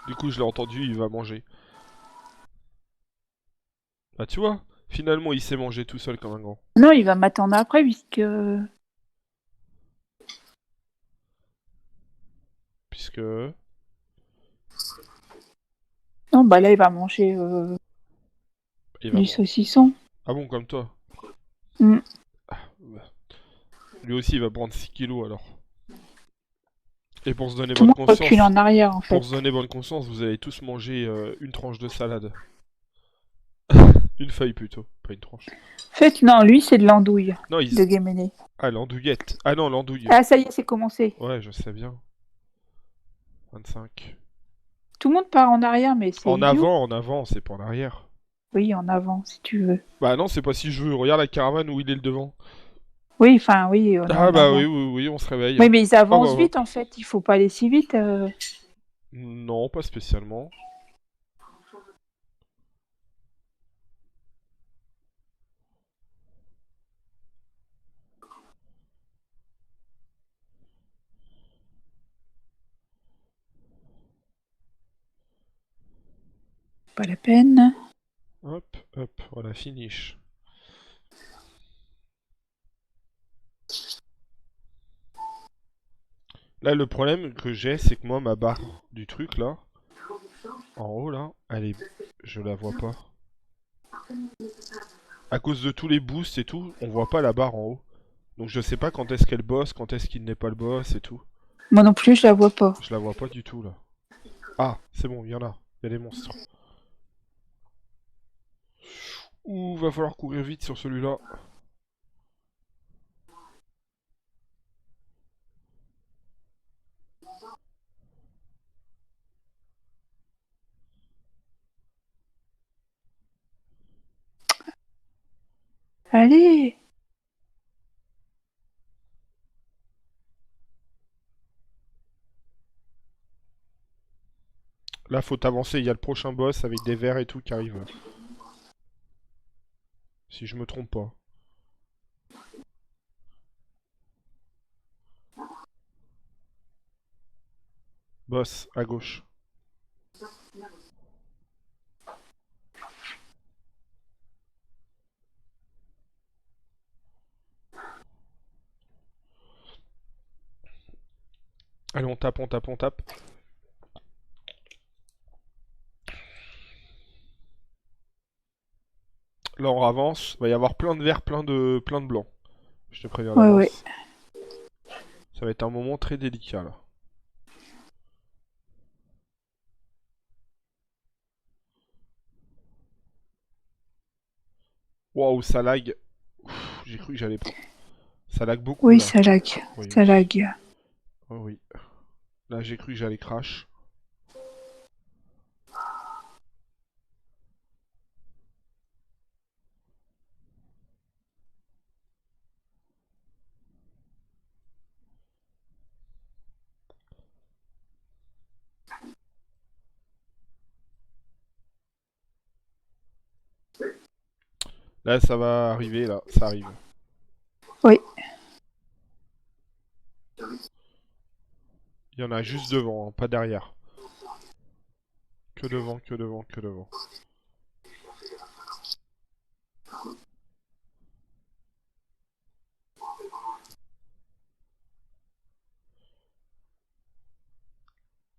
Du coup, je l'ai entendu, il va manger. Bah, tu vois, finalement, il sait manger tout seul comme un grand. Non, il va m'attendre après, puisque... Puisque... Non, bah là, il va manger Il va du manger. saucisson. Ah bon, comme toi. Mm. Bah, lui aussi, il va prendre 6 kilos alors. Et pour se donner Tout le bonne monde recule conscience, en arrière, en pour fait. se donner bonne conscience, vous allez tous manger une tranche de salade. Une feuille plutôt, pas une tranche. En fait, non, lui, c'est de l'andouille Non, il... de Guéméné. Ah, l'andouillette. Ah non, l'andouille. Ah, ça y est, c'est commencé. Ouais, je sais bien. 25. Tout le monde part en arrière, mais c'est idiot. En avant, c'est pas en arrière. Oui, en avant, si tu veux. Bah non, c'est pas si je veux. Regarde la caravane où il est le devant. Oui, enfin, oui, on est Ah en bah oui, avant. oui, oui, on se réveille. Oui, Hop, mais ils hop, avancent hop. vite, en fait. Il faut pas aller si vite. Non, pas spécialement. Pas la peine. Hop, hop, voilà, finish. Là, le problème que j'ai, c'est que moi, ma barre du truc, là, en haut, là, elle est... Je la vois pas. À cause de tous les boosts et tout, on voit pas la barre en haut. Donc je sais pas quand est-ce qu'elle bosse, quand est-ce qu'il n'est pas le boss et tout. Moi non plus, je la vois pas. Je la vois pas du tout, là. Ah, c'est bon, il y en a. Il y a des monstres. Ouh, va falloir courir vite sur celui-là. Allez! Là, faut avancer, il y a le prochain boss avec des vers et tout qui arrive, là. Si je me trompe pas. Boss, à gauche. Allez, on tape, on tape, on tape. Là, on avance. Va y avoir plein de verts, plein de blancs. Je te préviens Ouais, ouais. d'avance. Ça va être un moment très délicat, là. Waouh, ça lag. J'ai cru que j'allais... Ça lag beaucoup, Oui, là. ça lag. Oui, Ça oui. lag. Oh, oui. Là, j'ai cru que j'allais crash. Là, ça va arriver, là. Ça arrive. Oui. Il y en a juste devant, hein, pas derrière. Que devant, que devant, que devant.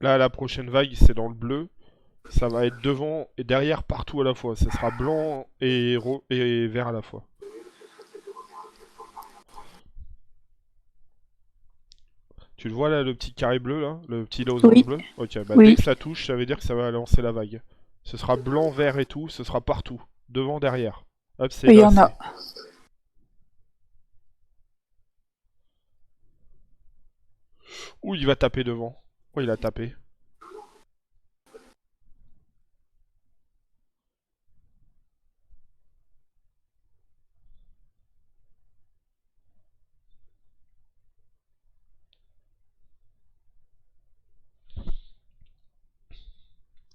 Là, la prochaine vague, c'est dans le bleu. Ça va être devant et derrière partout à la fois. Ce sera blanc et vert à la fois. Tu le vois là, le petit carré bleu là? Le petit losange Oui. bleu? Ok, bah dès Oui. que ça touche, ça veut dire que ça va lancer la vague. Ce sera blanc, vert et tout, ce sera partout. Devant, derrière. Hop, c'est Oui, il y là, en a. c'est... Ouh, il va taper devant. Oh, il a tapé.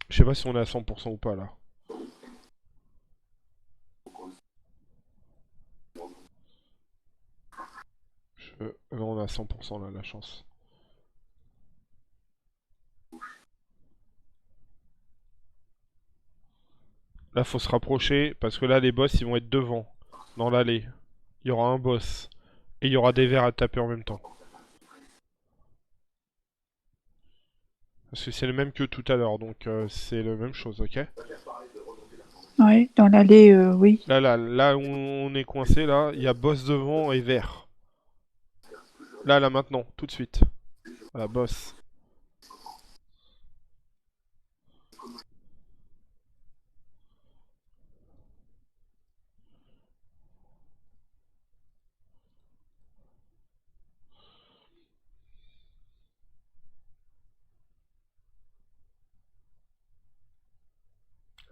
Je sais pas si on est à 100% ou pas là. Là, on est à 100% là, la chance. Là, faut se rapprocher, parce que là, les boss, ils vont être devant, dans l'allée. Il y aura un boss. Et il y aura des vers à taper en même temps. Parce que c'est le même que tout à l'heure, donc c'est la même chose, ok? Ouais, dans l'allée, oui. Là où on est coincé, là, il y a boss devant et vert. Là, maintenant, tout de suite. Voilà, boss.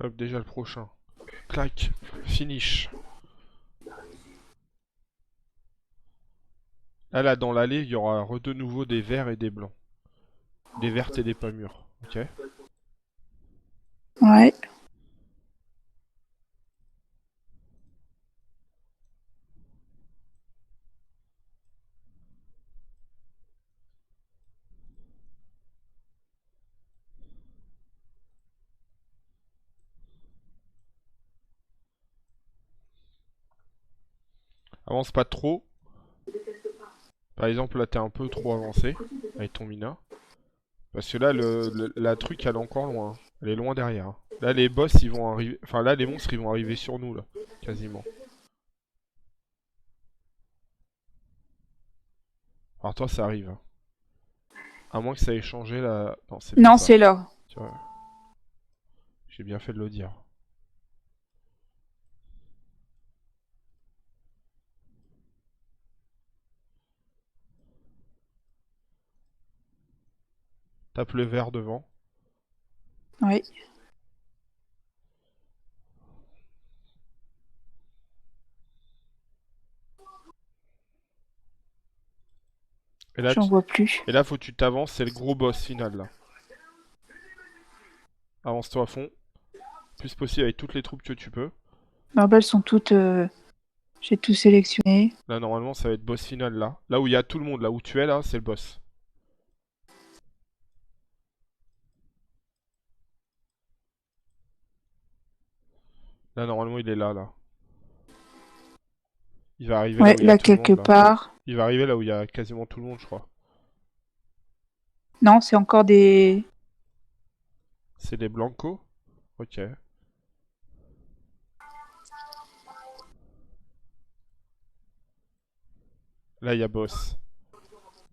Hop, déjà le prochain. Clac, finish. Là, dans l'allée, il y aura de nouveau des verts et des blancs. Des vertes et des pas mûres, ok? Ouais. Avance pas trop. Par exemple, là, t'es un peu trop avancé avec ton mina. Parce que là, la truc, elle est encore loin, hein. Elle est loin derrière, hein. Là, les boss, ils vont arriver... Enfin, là, les monstres, ils vont arriver sur nous, là. Quasiment. Alors toi, ça arrive, hein. À moins que ça ait changé, là... Non, c'est pas Non, ça. c'est là. Tu vois, j'ai bien fait de le dire. Tape le vert devant. Oui. Et là, J'en vois plus. faut que tu t'avances, c'est le gros boss final, là. Avance-toi à fond. Plus possible avec toutes les troupes que tu peux. Non, bah, elles sont toutes. J'ai tout sélectionné. Là, normalement, ça va être boss final, là. Là où il y a tout le monde, là où tu es, là, c'est le boss. Là, normalement, il est là, là. Il va arriver là Ouais, où il y a là tout le quelque monde, là. part. Il va arriver là où il y a quasiment tout le monde, je crois. Non, c'est encore des. C'est des blancos? Ok. Là, il y a boss.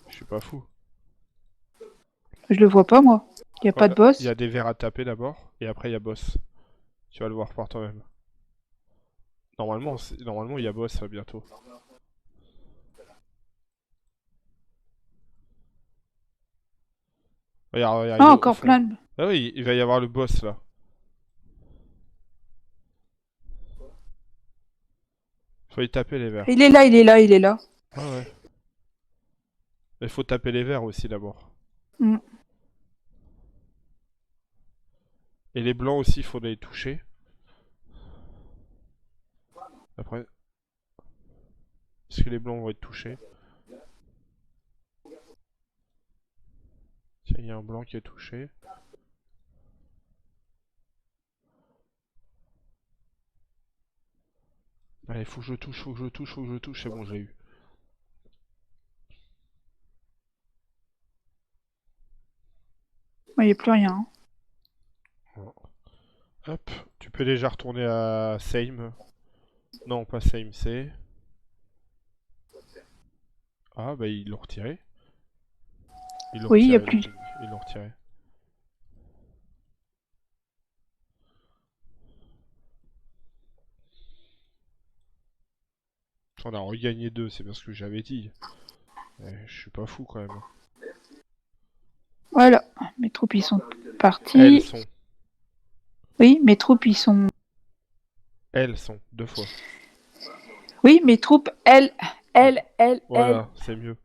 Je suis pas fou. Je le vois pas, moi. Y a Ouais, pas de il y a boss. des verres à taper d'abord, et après, il y a boss. Tu vas le voir par toi-même. Normalement, normalement, il y a boss là, bientôt. Regarde, regarde, il Ah, est au encore fond. plein de. Ah oui, il va y avoir le boss là. Faut y taper les verres. Il est là, il est là, il est là. Ouais, ouais. Il faut taper les verres aussi d'abord. Mm. Et les blancs aussi, il faut les toucher. Après, est-ce que les blancs vont être touchés? Tiens, il y a un blanc qui est touché. Allez, faut que je touche, faut que je touche, faut que je touche. C'est bon, j'ai eu. Il n'y a plus rien, hein. Hop, tu peux déjà retourner à Same. Non, pas Same, c'est... Ah, bah ils l'ont retiré. Ils l'ont Oui, il n'y a retiré le plus. ping. Ils l'ont retiré. On a regagné 2, c'est bien ce que j'avais dit. Je suis pas fou quand même. Voilà. Mes troupes, ils sont Elles partis. sont. Oui, mes troupes, ils sont. Elles sont. Deux fois. Oui, mes troupes, elles. Voilà, c'est mieux.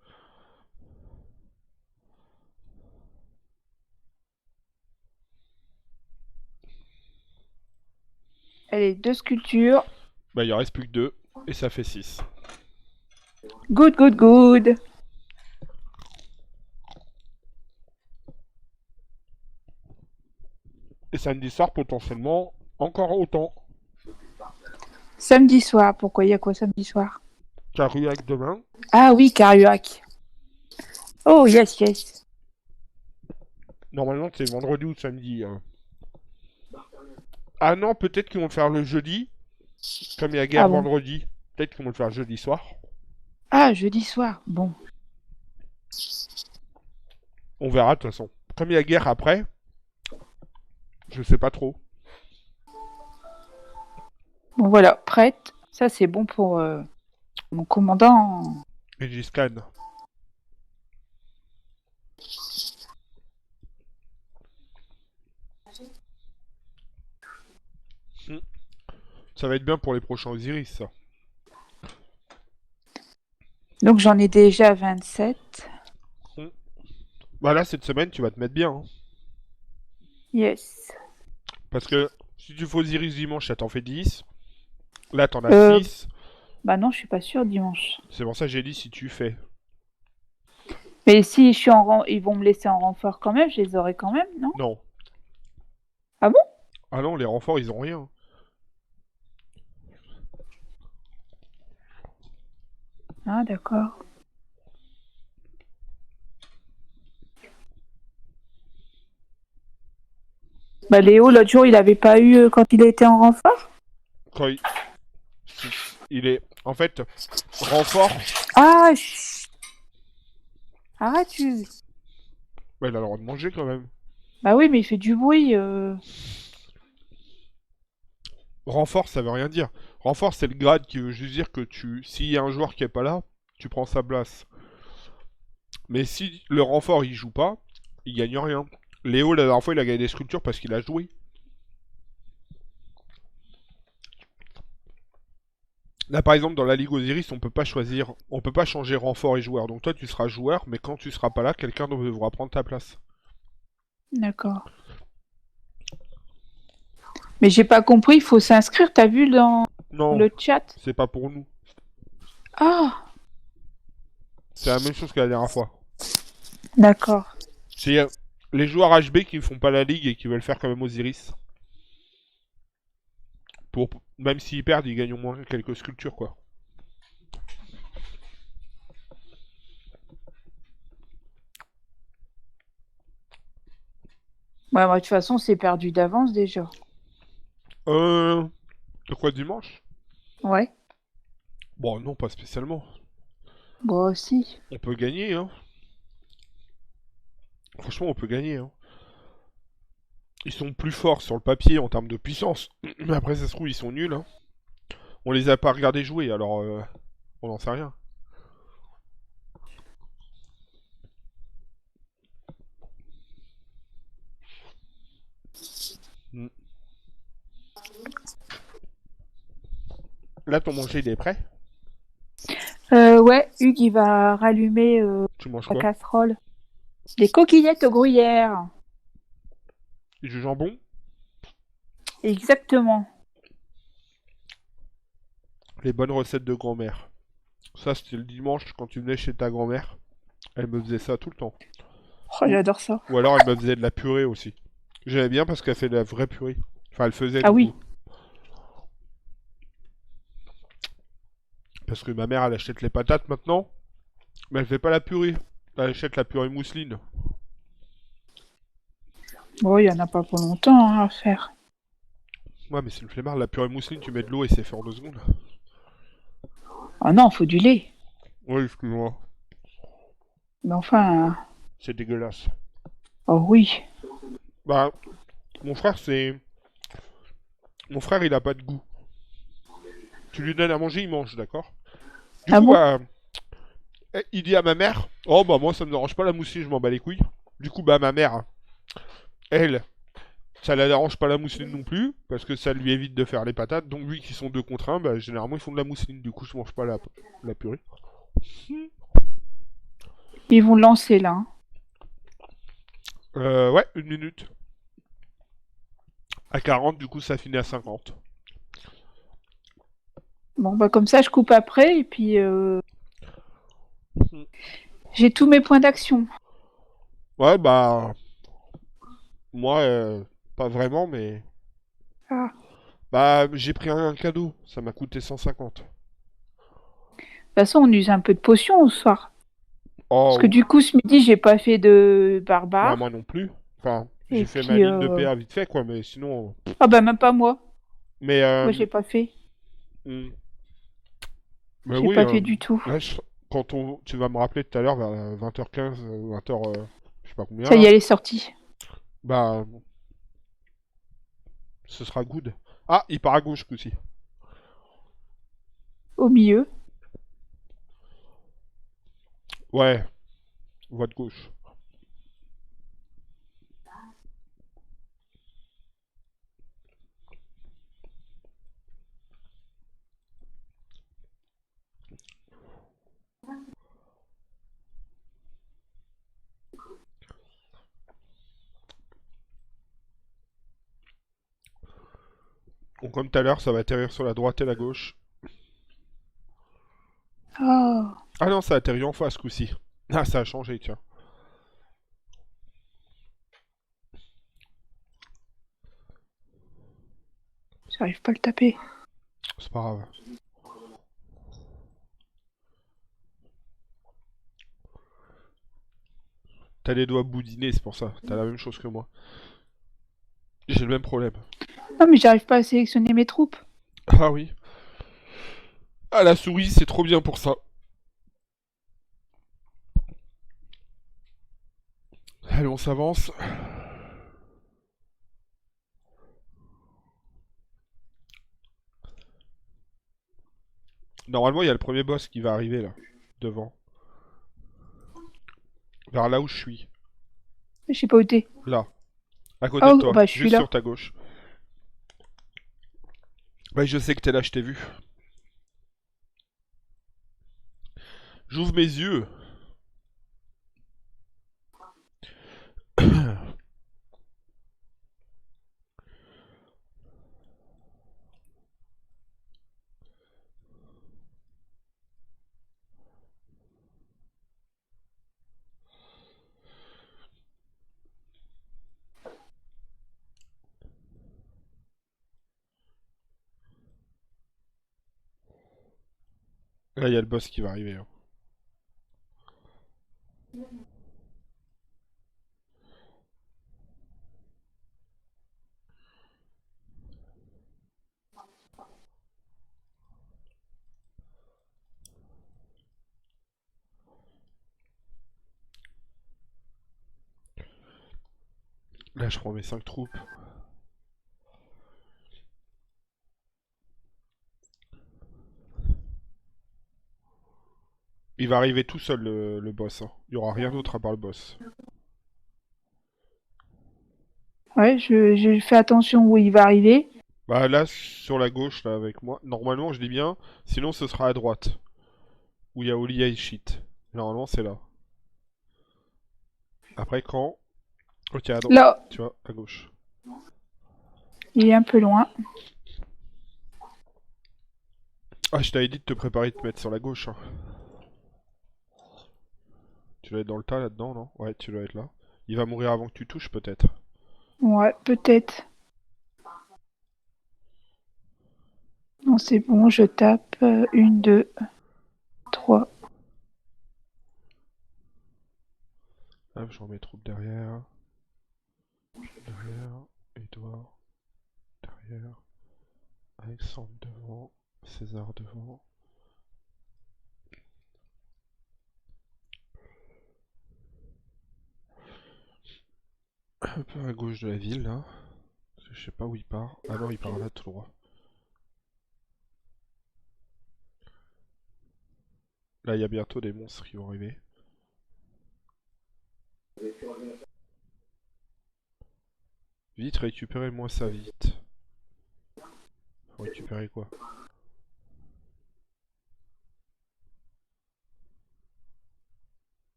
Elle est deux sculptures. Bah, il en reste plus que 2. Et ça fait 6. Good, good, good. Et samedi soir, potentiellement, Encore autant. Samedi soir, pourquoi il y a quoi samedi soir? Caruac demain. Ah oui, Caruac. Oh, yes, yes. Normalement, c'est vendredi ou samedi. Ah non, peut-être qu'ils vont le faire le jeudi. Comme il y a guerre Ah bon? vendredi. Peut-être qu'ils vont le faire jeudi soir. Ah, jeudi soir. Bon. On verra de toute façon. Comme il y a guerre après, je sais pas trop. Bon, voilà, prête. Ça, c'est bon pour mon commandant. Et j'y scanne. Ça va être bien pour les prochains Osiris, ça. Donc, j'en ai déjà 27. Bah là, cette semaine, tu vas te mettre bien. Hein. Yes. Parce que si tu fais Osiris dimanche, ça t'en fait 10. Là, t'en as Euh, 6. Bah non, je suis pas sûre dimanche. C'est pour ça que j'ai dit si tu fais. Mais si je suis ils vont me laisser en renfort quand même, je les aurai quand même, non? Non. Ah bon? Ah non, les renforts, ils ont rien. Ah, d'accord. Bah Léo, l'autre jour, il avait pas eu quand il était en renfort? Quand il est... En fait, renfort... Ah, chut. Arrête, tu... Bah, il a le droit de manger quand même. Bah oui, mais il fait du bruit. Renfort, ça veut rien dire. Renfort, c'est le grade qui veut juste dire que s'il y a un joueur qui est pas là, tu prends sa place. Mais si le renfort il joue pas, il gagne rien. Léo, la dernière fois, il a gagné des sculptures parce qu'il a joué. Là, par exemple, dans la Ligue Osiris, on peut pas choisir, on peut pas changer renfort et joueur. Donc toi, tu seras joueur, mais quand tu seras pas là, quelqu'un devra prendre ta place. D'accord. Mais j'ai pas compris, il faut s'inscrire, t'as vu dans Non, le chat? c'est pas pour nous. Ah, C'est la même chose que la dernière fois. d'accord. C'est les joueurs HB qui ne font pas la ligue et qui veulent faire quand même Osiris. Même s'ils perdent, ils gagnent au moins quelques sculptures, quoi. Ouais, moi, de toute façon, c'est perdu d'avance déjà. De quoi dimanche? Ouais, Bon, non, pas spécialement. moi aussi. On peut gagner, hein. Franchement, on peut gagner, hein. Ils sont plus forts sur le papier en termes de puissance. Mais après, ça se trouve, ils sont nuls, hein. On les a pas regardés jouer, alors on n'en sait rien. Mm. Là, ton manger, il est prêt? Ouais, Hugues, il va rallumer Tu manges la quoi? casserole. Des coquillettes au gruyère. Du jambon? Exactement. Les bonnes recettes de grand-mère. Ça, c'était le dimanche quand tu venais chez ta grand-mère. Elle me faisait ça tout le temps. Oh, j'adore ça. Ou alors elle me faisait de la purée aussi. J'aimais bien parce qu'elle fait de la vraie purée. Enfin, elle faisait Ah du oui. coup. Parce que ma mère, elle achète les patates maintenant. Mais elle fait pas la purée. Elle achète la purée mousseline. Bon, il y en a pas pour longtemps hein, à faire. Ouais, mais c'est une flemmard. La purée mousseline, tu mets de l'eau et c'est fait en 2 secondes. Ah non, faut du lait. Ouais, excuse-moi. Mais enfin, C'est dégueulasse. oh oui. Bah, mon frère, c'est... Mon frère, il a pas de goût. Tu lui donnes à manger, il mange, d'accord? Du Ah coup, bon? bah... Il dit à ma mère... Oh, bah moi, ça me dérange pas la mousseline, je m'en bats les couilles. Du coup, bah ma mère, elle, ça la dérange pas la mousseline non plus, parce que ça lui évite de faire les patates. Donc, lui qui sont 2 contre 1, bah généralement, ils font de la mousseline. Du coup, je mange pas la purée. Ils vont lancer là. Hein. Ouais, 1 minute. À 40, du coup, ça finit à 50. Bon, bah comme ça, je coupe après et puis Mm. j'ai tous mes points d'action. Ouais, bah... Moi, pas vraiment, mais... Ah. Bah, j'ai pris un cadeau, ça m'a coûté 150. De toute façon, on use un peu de potion au soir. Parce que Oh, du coup, ce midi, j'ai pas fait de bah barbare. moi non plus. Enfin, Et j'ai fait ma puis, ligne de PA vite fait, quoi, mais sinon... ah bah même pas moi. Mais, Moi, j'ai pas fait. hmm, mais J'ai oui, pas fait du tout. là, quand tu vas me rappeler tout à l'heure, vers 20h15, 20h, je sais pas combien, Ça y là, est, elle est sortie. bah, ce sera good. Ah, il part à gauche, ce coup-ci. Au milieu. Ouais, voie de gauche. Donc, comme tout à l'heure, ça va atterrir sur la droite et la gauche. Oh, Ah non, ça atterrit en face, ce coup-ci. Ah, ça a changé, tiens. j'arrive pas à le taper. C'est pas grave. T'as les doigts boudinés, c'est pour ça. T'as la même chose que moi. J'ai le même problème. Non, mais j'arrive pas à sélectionner mes troupes. Ah oui. Ah, la souris, c'est trop bien pour ça. Allez, on s'avance. Normalement, il y a le premier boss qui va arriver, là. Devant. Vers là où je suis. Je sais pas où t'es. Là. À côté de Oh, toi. bah je suis Juste là. sur ta gauche. Bah, je sais que t'es là, je t'ai vu. J'ouvre mes yeux. Là, il y a le boss qui va arriver, hein. Là, je prends mes 5 troupes. Il va arriver tout seul, le boss, hein. Il y aura rien d'autre à part le boss. Ouais, je fais attention où il va arriver. Bah là, sur la gauche, là, avec moi. Normalement, je dis bien. Sinon, ce sera à droite. Où il y a Oli Shit. Normalement, c'est là. Après, quand... Ok, à droite. Là, Tu vois, à gauche. il est un peu loin. Ah, je t'avais dit de te préparer de te mettre sur la gauche, hein. Tu dois être dans le tas, là-dedans, non? Ouais, tu dois être là. Il va mourir avant que tu touches, peut-être. Ouais, peut-être. Non, c'est bon, je tape. Une, deux, trois. Hop, je remets troupes derrière. Derrière. Edouard. Derrière. Alexandre devant. César devant. Un peu à gauche de la ville, là. Je sais pas où il part. Ah non, il part là, tout droit. Là, il y a bientôt des monstres qui vont arriver. Vite, récupérez-moi ça, vite. Faut récupérer quoi?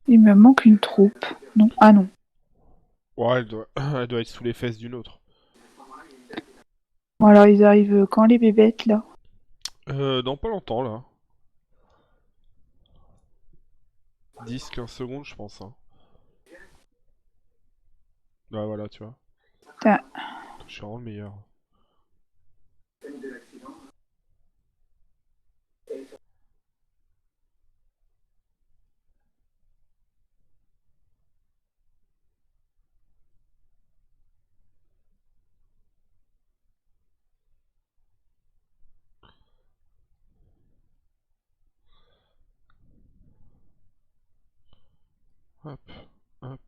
Il me manque une troupe. Non, ah non. Ouais, elle doit être sous les fesses d'une autre. Bon, alors ils arrivent quand les bébêtes là? Dans pas longtemps, là. 10-15 secondes, je pense, hein. Bah voilà, tu vois. Putain. Je suis vraiment le meilleur. Hop, hop.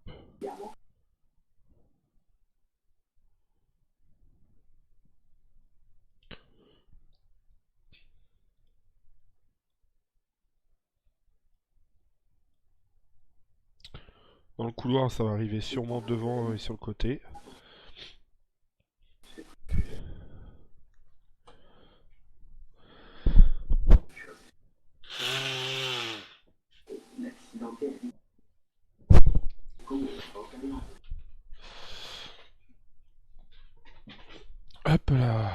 Dans le couloir, ça va arriver sûrement devant et sur le côté. Hop là.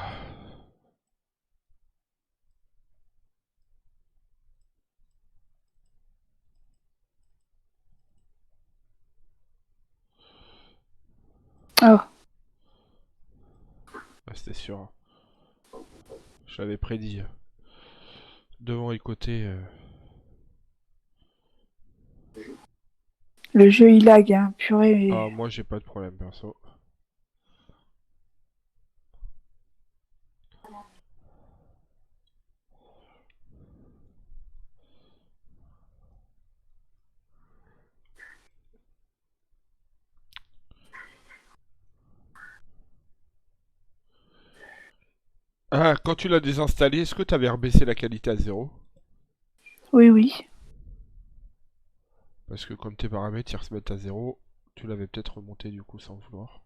Oh. Ah, c'était sûr. Je l'avais prédit. Devant et côté. Le jeu il lag, hein. Purée. Ah, moi j'ai pas de problème perso. Ah, quand tu l'as désinstallé, est-ce que t'avais rebaissé la qualité à 0? Oui, oui. Parce que comme tes paramètres ils se mettent à 0, tu l'avais peut-être remonté du coup sans vouloir.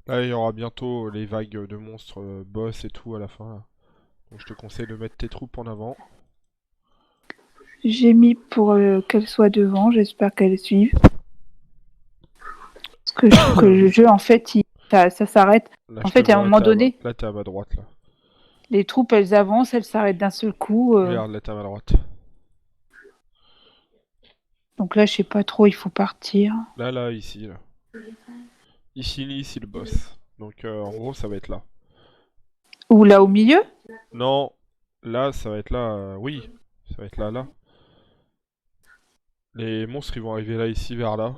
Là, il y aura bientôt les vagues de monstres boss et tout à la fin. Là. Donc je te conseille de mettre tes troupes en avant. J'ai mis pour qu'elle soit devant. J'espère qu'elle suive. Parce que je trouve que le jeu, en fait, ça s'arrête. Là, En je te fait, à un vois, moment donné, là, t'es à ma droite, là. les troupes, elles avancent, elles s'arrêtent d'un seul coup. Regarde, là, t'es à ma droite. Donc là, je sais pas trop, il faut partir. Là, là, ici, là. Ici, le boss. Donc, en gros, ça va être là. Ou là au milieu? Non, là, ça va être là. Oui, ça va être là, là. Les monstres, ils vont arriver là, ici, vers là.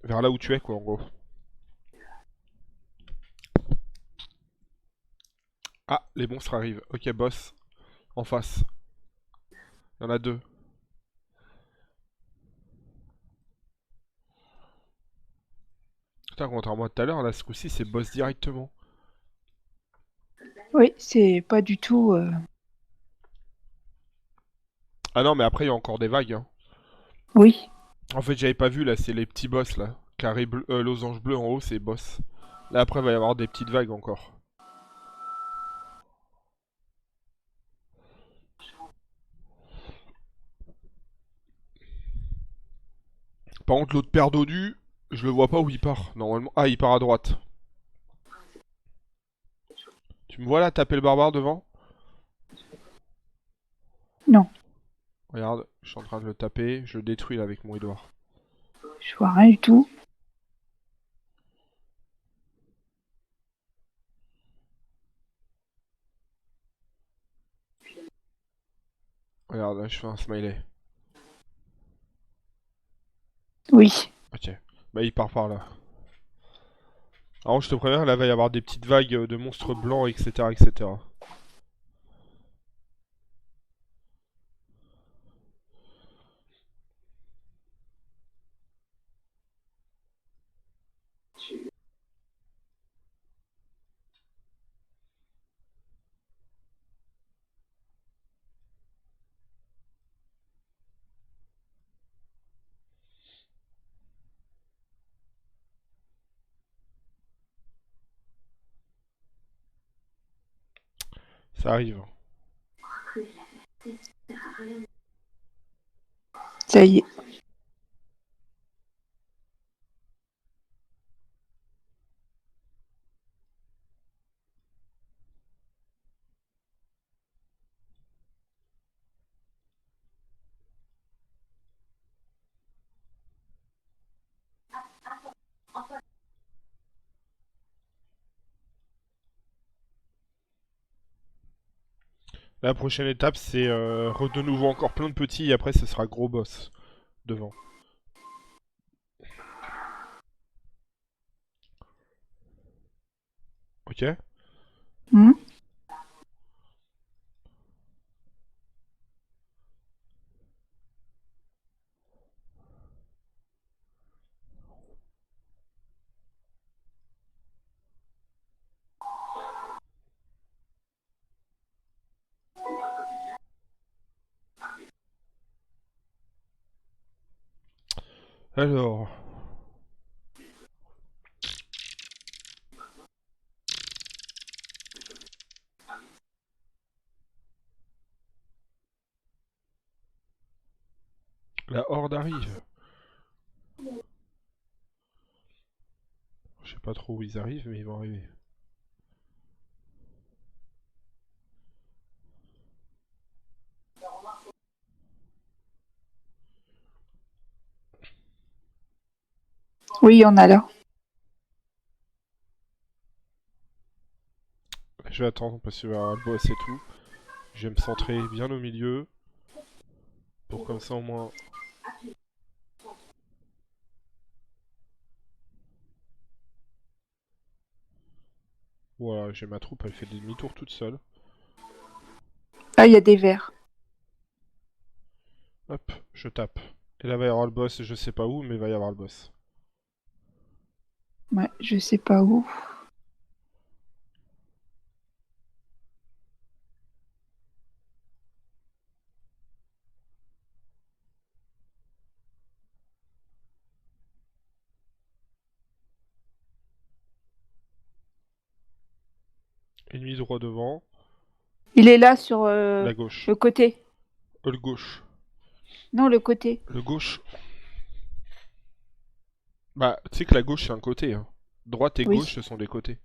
Vers là où tu es, quoi, en gros. Ah, les monstres arrivent. Ok, boss. En face. Il y en a deux. Putain, contrairement à tout à l'heure, là, ce coup-ci, c'est boss directement. Oui, c'est pas du tout. Ah non, mais après, il y a encore des vagues, hein. Oui. En fait, j'avais pas vu, là, c'est les petits boss, là. Carré bleu, losange bleu en haut, c'est boss. Là, après, il va y avoir des petites vagues encore. Par contre, l'autre paire d'odus, je le vois pas où il part, normalement. Ah, il part à droite. Tu me vois là, taper le barbare devant? Non, Regarde, je suis en train de le taper, je le détruis là avec mon Edouard. je vois rien du tout. Regarde, là, je fais un smiley. Oui. Ok. Bah, il part par là. Alors, je te préviens, là, va y avoir des petites vagues de monstres blancs, etc., etc. Ça arrive. Ça y est. La prochaine étape, c'est de nouveau encore plein de petits et après, ce sera gros boss devant. Ok? Hmm. Alors... La horde arrive. Je sais pas trop où ils arrivent, mais ils vont arriver. Oui, il y en a là. Je vais attendre parce qu'il va y avoir le boss et tout. Je vais me centrer bien au milieu. Pour comme ça au moins... Voilà, j'ai ma troupe, elle fait des demi-tours toute seule. Ah, il y a des vers. Hop, je tape. Et là, il va y avoir le boss, je sais pas où, mais il va y avoir le boss. Ouais, je sais pas où. Ennemi droit devant, Il est là sur la gauche. le côté. Le gauche. Non, le côté. Le gauche. Bah, tu sais que la gauche c'est un côté. Hein. Droite et gauche Oui. ce sont des côtés.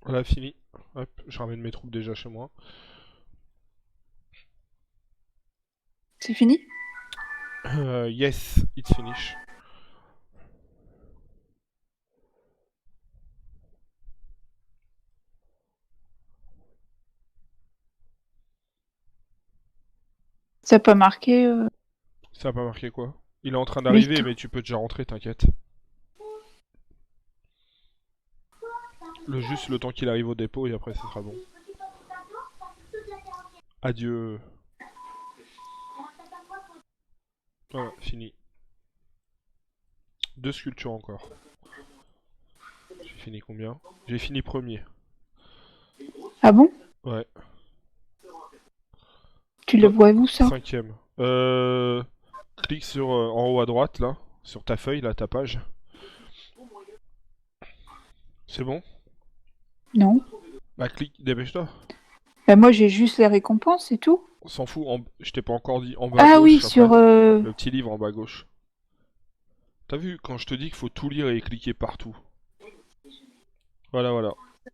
Voilà, fini. Hop, je ramène mes troupes déjà chez moi. C'est fini? Yes, it's finish. Ça peut marquer Ça a pas marqué quoi? Il est en train d'arriver, vite. mais tu peux déjà rentrer, t'inquiète. Juste le temps qu'il arrive au dépôt et après ce sera bon. Adieu. Voilà, fini. 2 sculptures encore. J'ai fini combien? J'ai fini premier. Ah bon? Ouais. Tu le Toi, vois où ça? cinquième. Clique sur en haut à droite là, sur ta feuille là, ta page. C'est bon? Non. Bah clique, dépêche-toi. Bah, moi j'ai juste les récompenses et tout. On s'en fout, je t'ai pas encore dit en bas à Ah oui, gauche après. sur Le petit livre en bas à gauche. T'as vu quand je te dis qu'il faut tout lire et cliquer partout. Voilà, voilà.